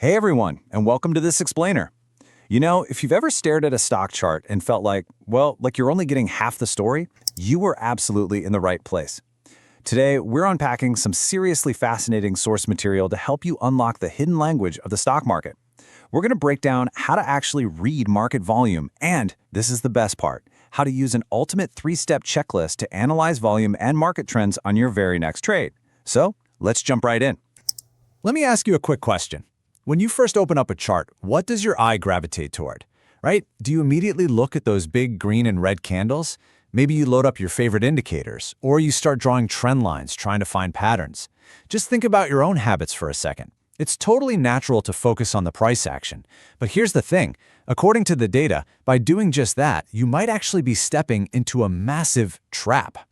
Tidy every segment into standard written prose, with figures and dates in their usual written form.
Hey everyone, and welcome to This Explainer. You know, if you've ever stared at a stock chart and felt like you're only getting half the story, you were absolutely in the right place. Today, we're unpacking some seriously fascinating source material to help you unlock the hidden language of the stock market. We're going to break down how to actually read market volume and, this is the best part, how to use an ultimate three-step checklist to analyze volume and market trends on your very next trade. So, let's jump right in. Let me ask you a quick question. When you first open up a chart, what does your eye gravitate toward? Right? Do you immediately look at those big green and red candles? Maybe you load up your favorite indicators, or you start drawing trend lines trying to find patterns. Just think about your own habits for a second. It's totally natural to focus on the price action. But here's the thing. According to the data, by doing just that, you might actually be stepping into a massive trap.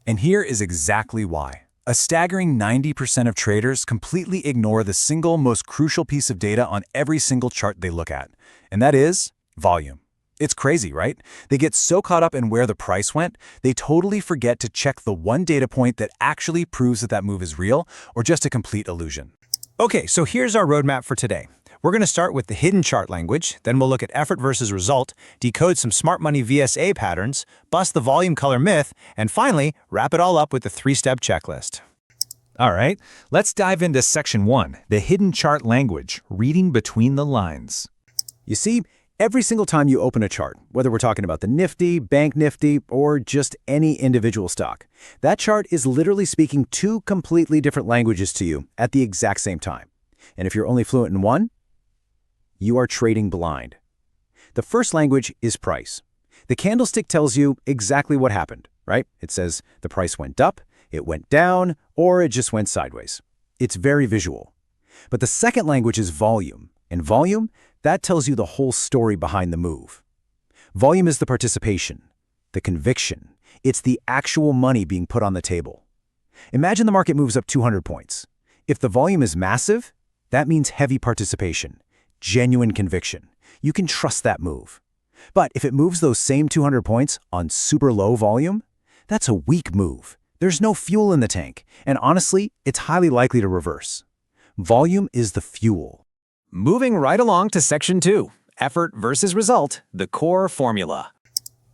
And here is exactly why. A staggering 90% of traders completely ignore the single most crucial piece of data on every single chart they look at, and that is volume. It's crazy, right? They get so caught up in where the price went, they totally forget to check the one data point that actually proves that that move is real or just a complete illusion. Okay, so here's our roadmap for today. We're going to start with the hidden chart language, then we'll look at effort versus result, decode some smart money VSA patterns, bust the volume color myth, and finally, wrap it all up with the three-step checklist. All right, let's dive into Section 1, the hidden chart language, reading between the lines. You see, every single time you open a chart, whether we're talking about the Nifty, Bank Nifty, or just any individual stock, that chart is literally speaking two completely different languages to you at the exact same time. And if you're only fluent in one, you are trading blind. The first language is price. The candlestick tells you exactly what happened, right? It says the price went up, it went down, or it just went sideways. It's very visual. But the second language is volume. And volume, that tells you the whole story behind the move. Volume is the participation, the conviction. It's the actual money being put on the table. Imagine the market moves up 200 points. If the volume is massive, that means heavy participation, genuine conviction. You can trust that move. But if it moves those same 200 points on super low volume, that's a weak move. There's no fuel in the tank, and honestly, it's highly likely to reverse. Volume is the fuel. Moving right along to Section 2, effort versus result, the core formula.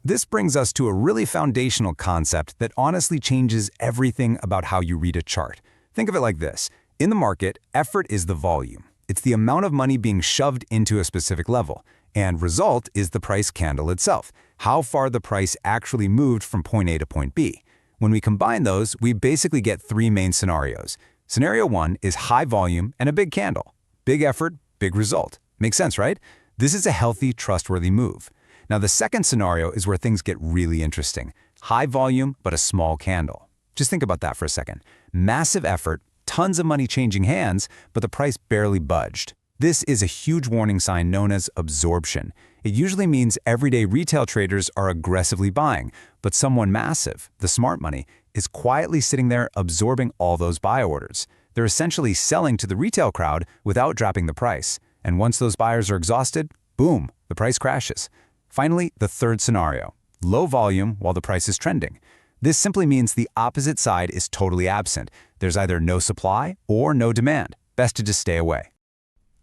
This brings us to a really foundational concept that honestly changes everything about how you read a chart. Think of it like this. In the market, effort is the volume. It's the amount of money being shoved into a specific level. And result is the price candle itself, how far the price actually moved from point A to point B. When we combine those, we basically get three main scenarios. Scenario 1 is high volume and a big candle. Big effort, big result. Makes sense, right? This is a healthy, trustworthy move. Now, the second scenario is where things get really interesting. High volume, but a small candle. Just think about that for a second. Massive effort, tons of money changing hands, but the price barely budged. This is a huge warning sign known as absorption. It usually means everyday retail traders are aggressively buying, but someone massive, the smart money, is quietly sitting there absorbing all those buy orders. They're essentially selling to the retail crowd without dropping the price. And once those buyers are exhausted, boom, the price crashes. Finally, the third scenario, low volume while the price is trending. This simply means the opposite side is totally absent. There's either no supply or no demand. Best to just stay away.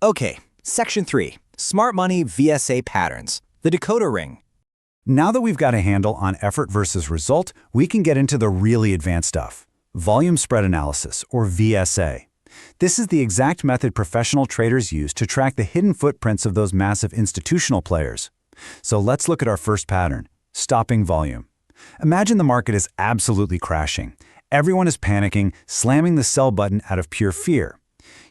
Okay, Section 3, smart money VSA patterns, the decoder ring. Now that we've got a handle on effort versus result, we can get into the really advanced stuff. Volume spread analysis, or VSA. This is the exact method professional traders use to track the hidden footprints of those massive institutional players. So let's look at our first pattern, stopping volume. Imagine the market is absolutely crashing. Everyone is panicking, slamming the sell button out of pure fear.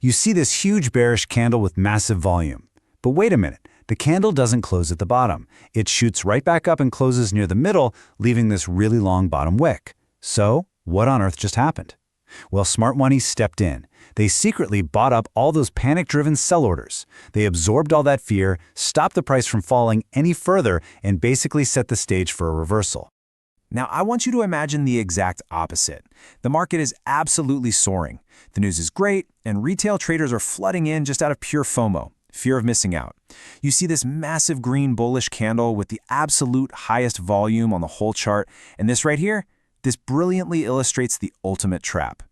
You see this huge bearish candle with massive volume. But wait a minute, the candle doesn't close at the bottom. It shoots right back up and closes near the middle, leaving this really long bottom wick. So, what on earth just happened? Well, smart money stepped in. They secretly bought up all those panic-driven sell orders. They absorbed all that fear, stopped the price from falling any further, and basically set the stage for a reversal. Now, I want you to imagine the exact opposite. The market is absolutely soaring. The news is great, and retail traders are flooding in just out of pure FOMO, fear of missing out. You see this massive green bullish candle with the absolute highest volume on the whole chart, and this right here, this brilliantly illustrates the ultimate trap.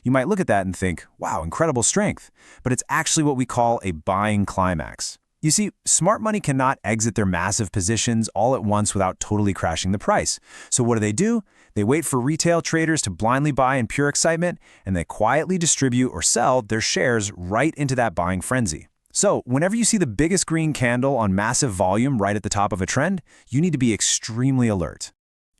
You might look at that and think, wow, incredible strength. But it's actually what we call a buying climax. You see, smart money cannot exit their massive positions all at once without totally crashing the price. So what do? They wait for retail traders to blindly buy in pure excitement, and they quietly distribute or sell their shares right into that buying frenzy. So whenever you see the biggest green candle on massive volume right at the top of a trend, you need to be extremely alert.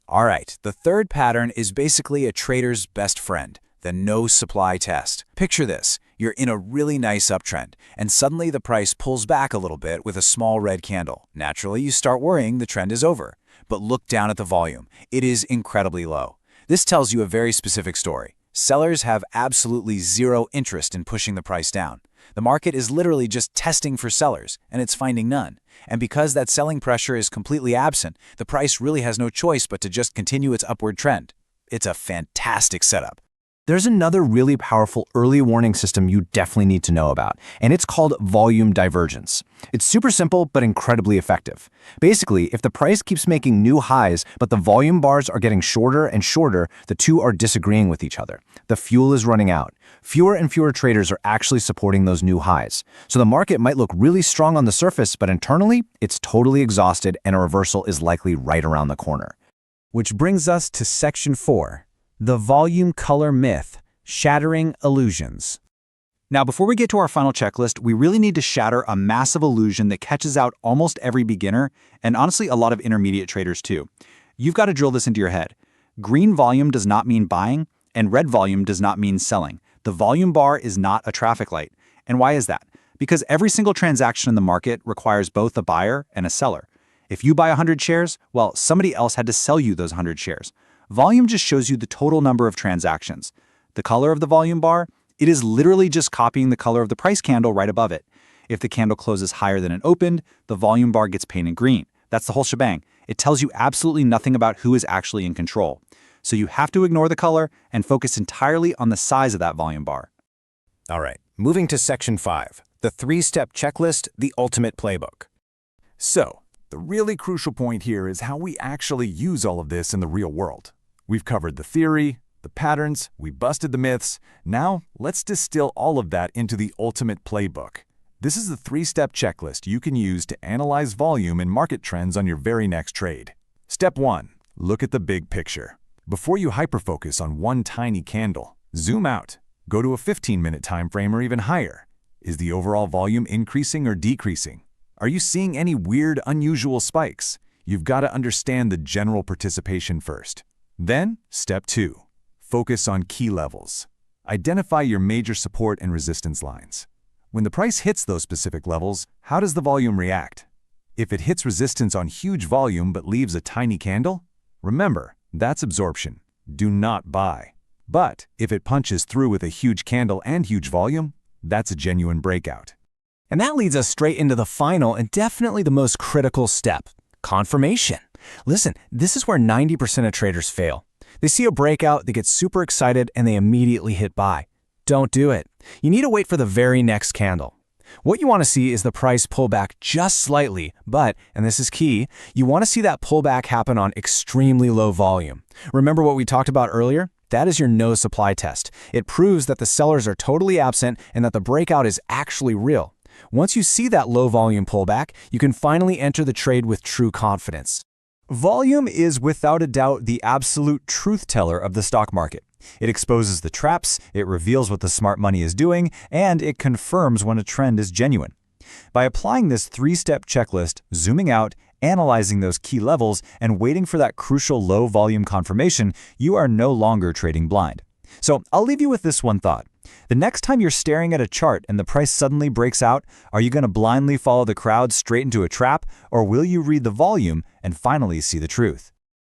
All right, the third pattern is basically a trader's best friend, the no supply test. Picture this. You're in a really nice uptrend, and suddenly the price pulls back a little bit with a small red candle. Naturally, you start worrying the trend is over. But look down at the volume. It is incredibly low. This tells you a very specific story. Sellers have absolutely zero interest in pushing the price down. The market is literally just testing for sellers, and it's finding none. And because that selling pressure is completely absent, the price really has no choice but to just continue its upward trend. It's a fantastic setup. There's another really powerful early warning system you definitely need to know about, and it's called volume divergence. It's super simple but incredibly effective. Basically, if the price keeps making new highs but the volume bars are getting shorter and shorter, the two are disagreeing with each other. The fuel is running out. Fewer and fewer traders are actually supporting those new highs. So the market might look really strong on the surface, but internally, it's totally exhausted and a reversal is likely right around the corner. Which brings us to Section 4. The volume color myth, shattering illusions. Now, before we get to our final checklist, we really need to shatter a massive illusion that catches out almost every beginner, and honestly, a lot of intermediate traders too. You've got to drill this into your head. Green volume does not mean buying, and red volume does not mean selling. The volume bar is not a traffic light. And why is that? Because every single transaction in the market requires both a buyer and a seller. If you buy 100 shares, well, somebody else had to sell you those 100 shares. Volume just shows you the total number of transactions. The color of the volume bar, it is literally just copying the color of the price candle right above it. If the candle closes higher than it opened, the volume bar gets painted green. That's the whole shebang. It tells you absolutely nothing about who is actually in control. So you have to ignore the color and focus entirely on the size of that volume bar. All right, moving to Section 5, the 3-step checklist, the ultimate playbook. So, the really crucial point here is how we actually use all of this in the real world. We've covered the theory, the patterns, we busted the myths. Now, let's distill all of that into the ultimate playbook. This is the 3-step checklist you can use to analyze volume and market trends on your very next trade. Step 1. Look at the big picture. Before you hyperfocus on one tiny candle, zoom out. Go to a 15-minute time frame or even higher. Is the overall volume increasing or decreasing? Are you seeing any weird, unusual spikes? You've got to understand the general participation first. Then, step 2. Focus on key levels. Identify your major support and resistance lines. When the price hits those specific levels, how does the volume react? If it hits resistance on huge volume but leaves a tiny candle, remember, that's absorption. Do not buy. But if it punches through with a huge candle and huge volume, that's a genuine breakout. And that leads us straight into the final and definitely the most critical step, confirmation. Listen, this is where 90% of traders fail. They see a breakout, they get super excited, and they immediately hit buy. Don't do it. You need to wait for the very next candle. What you want to see is the price pull back just slightly, but, and this is key, you want to see that pullback happen on extremely low volume. Remember what we talked about earlier? That is your no supply test. It proves that the sellers are totally absent and that the breakout is actually real. Once you see that low volume pullback, you can finally enter the trade with true confidence. Volume is without a doubt the absolute truth teller of the stock market. It exposes the traps, it reveals what the smart money is doing, and it confirms when a trend is genuine. By applying this 3-step checklist, zooming out, analyzing those key levels, and waiting for that crucial low volume confirmation, you are no longer trading blind. So I'll leave you with this one thought. The next time you're staring at a chart and the price suddenly breaks out, are you going to blindly follow the crowd straight into a trap, or will you read the volume and finally see the truth?